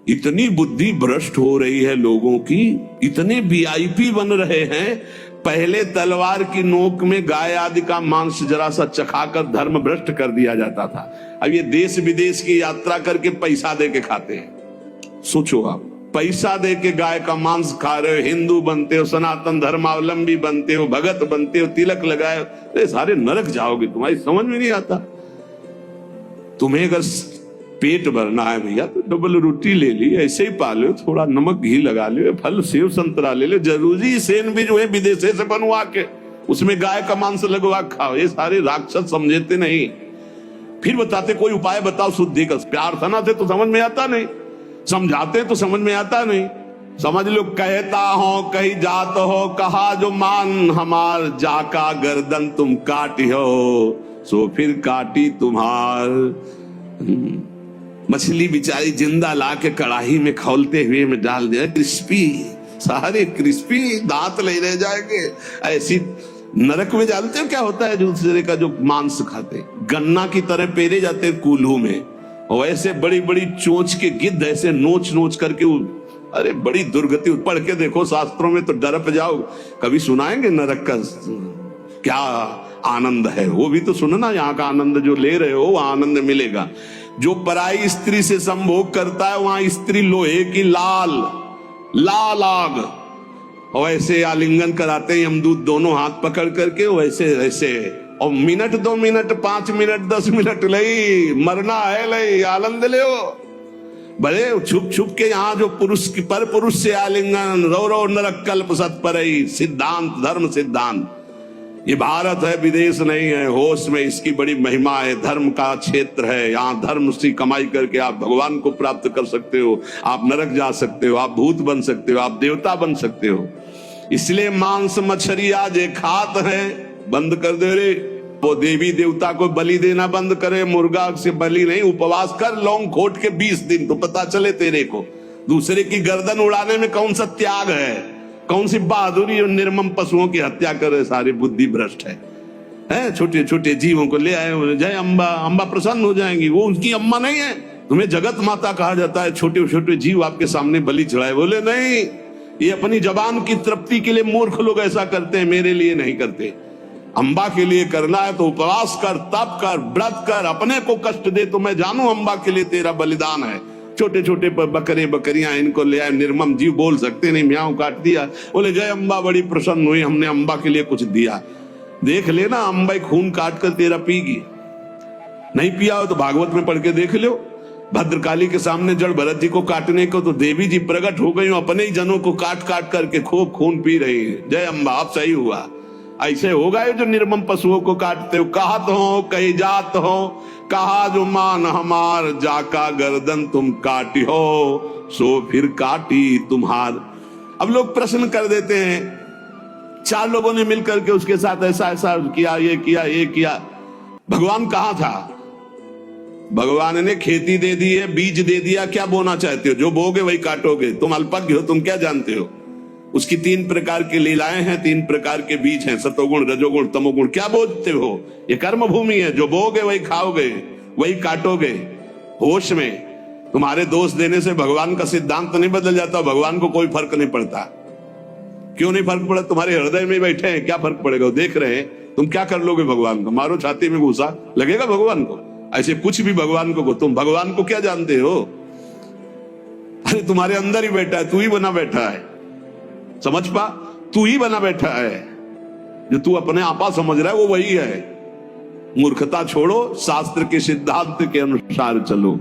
इतनी बुद्धि भ्रष्ट हो रही है लोगों की, इतने वीआईपी बन रहे हैं। पहले तलवार की नोक में गाय आदि का मांस जरा सा चखाकर धर्म भ्रष्ट कर दिया जाता था। अब ये देश विदेश की यात्रा करके पैसा दे के खाते हैं। सोचो आप, पैसा दे के गाय का मांस खा रहे हो, हिंदू बनते हो, सनातन धर्मावलंबी बनते हो, भगत बनते हो, तिलक लगाए हो, अरे सारे नरक जाओगे। तुम्हारी समझ में नहीं आता। तुम्हें अगर पेट भरना है भैया तो डबल रोटी ले ली, ऐसे ही पालो, थोड़ा नमक घी लगा लो, फल सेव संतरा ले लो, जरूरी सैंडविच जो है विदेशे से बनवा के उसमें गाय का मांस लगवा खाओ। ये सारे राक्षस समझते नहीं। फिर बताते कोई उपाय बताओ शुद्धि का। प्रार्थना से तो समझ में आता नहीं, समझाते तो समझ में आता नहीं। समझ लो, कहता हो कहीं जात हो, कहा जो मान हमार, जाका गर्दन तुम काटी हो, सो फिर काटी तुम्हार। मछली बेचारी जिंदा ला के कड़ाही में खौलते हुए में डाल दिया, क्रिस्पी, सारे क्रिस्पी, दांत ले रह जाएंगे। ऐसी नरक में जानते हो क्या होता है दूसरे का जो मांस खाते, गन्ना की तरह पेरे जाते कूल्हू में, और ऐसे बड़ी बड़ी चोंच के गिद्ध ऐसे नोच नोच करके, अरे बड़ी दुर्गति। पढ़ के देखो शास्त्रों में तो डरप जाओ। कभी सुनाएंगे नरक का क्या आनंद है, वो भी तो सुनना। यहाँ का आनंद जो ले रहे हो वो आनंद मिलेगा। जो पराई स्त्री से संभोग करता है वहां स्त्री लोहे की लाल लाल आग, और ऐसे आलिंगन कराते हैं यमदूत दोनों हाथ पकड़ करके, वैसे ऐसे, और मिनट 2 मिनट 5 मिनट 10 मिनट लई मरना है, लई आनंद ले। बड़े छुप छुप के यहाँ जो पुरुष की पर पुरुष से आलिंगन, रो रो नरक कल्प सत्परई, सिद्धांत धर्म सिद्धांत। ये भारत है, विदेश नहीं है। होश में इसकी बड़ी महिमा है। धर्म का क्षेत्र है, यहाँ धर्म से कमाई करके आप भगवान को प्राप्त कर सकते हो, आप नरक जा सकते हो, आप भूत बन सकते हो, आप देवता बन सकते हो। इसलिए मांस मछली आज खात है, बंद कर दे रे। वो देवी देवता को बलि देना बंद करे, मुर्गा से बलि नहीं। उपवास कर लौंग खोट के 20 दिन, तो पता चले तेरे को दूसरे की गर्दन उड़ाने में कौन सा त्याग है, कौन सी बहादुरी। और निर्मम पशुओं की हत्या करे, सारे बुद्धि भ्रष्ट है। छोटे छोटे जीवों को ले आए, जय अम्बा, अम्बा प्रसन्न हो जाएंगी। वो उनकी अम्मा नहीं है, तुम्हें जगत माता कहा जाता है। छोटे छोटे जीव आपके सामने बलि चढ़ाए, बोले नहीं, ये अपनी जबान की तृप्ति के लिए मूर्ख लोग ऐसा करते हैं, मेरे लिए नहीं करते। अम्बा के लिए करना है तो उपवास कर, तप कर, व्रत कर, अपने को कष्ट दे तो मैं जानू अम्बा के लिए तेरा बलिदान है। छोटे छोटे बकरे बकरियां इनको ले आए, निर्मम जीव बोल सकते नहीं, म्याऊं काट दिया, बोले जय अम्बा बड़ी प्रसन्न हुई, हमने अम्बा के लिए कुछ दिया। देख लेना, अम्बा खून काट कर तेरा पीगी। नहीं पिया हो तो भागवत में पढ़ के देख लो। भद्रकाली के सामने जड़ भरत जी को काटने को तो देवी जी प्रकट हो गई, अपने ही जनों को काट काट करके खूब खून पी रही है। जय अम्बा, अब सही हुआ। ऐसे होगा ये जो निर्मम पशुओं को काटते हो। कहत हो कहीं जात हो, कहा जो मान हमार, जाका गर्दन तुम काटी हो, सो फिर काटी तुम्हार। अब लोग प्रश्न कर देते हैं, 4 लोगों ने मिलकर के उसके साथ ऐसा ऐसा किया, ये किया, ये किया। भगवान कहाँ था? भगवान ने खेती दे दी है, बीज दे दिया, क्या बोना चाहते हो? जो बोगे वही काटोगे। तुम अल्पज्ञ हो, तुम क्या जानते हो? उसकी 3 प्रकार की लीलाएं हैं, 3 प्रकार के बीज हैं, सतोगुण रजोगुण तमोगुण। क्या बोलते हो? ये कर्म भूमि है, जो बोगे वही खाओगे, वही काटोगे। होश में तुम्हारे दोष देने से भगवान का सिद्धांत नहीं बदल जाता, भगवान को कोई फर्क नहीं पड़ता। क्यों नहीं फर्क पड़ा? तुम्हारे हृदय में बैठे हैं, क्या फर्क पड़ेगा? देख रहे हैं, तुम क्या कर लोगे भगवान को? मारो छाती में घुसा, लगेगा भगवान को? ऐसे कुछ भी भगवान को, तुम भगवान को क्या जानते हो? अरे तुम्हारे अंदर ही बैठा है, तू ही बना बैठा है। समझ पा, तू ही बना बैठा है। जो तू अपने आपा समझ रहा है वो वही है। मूर्खता छोड़ो, शास्त्र के सिद्धांत के अनुसार चलो।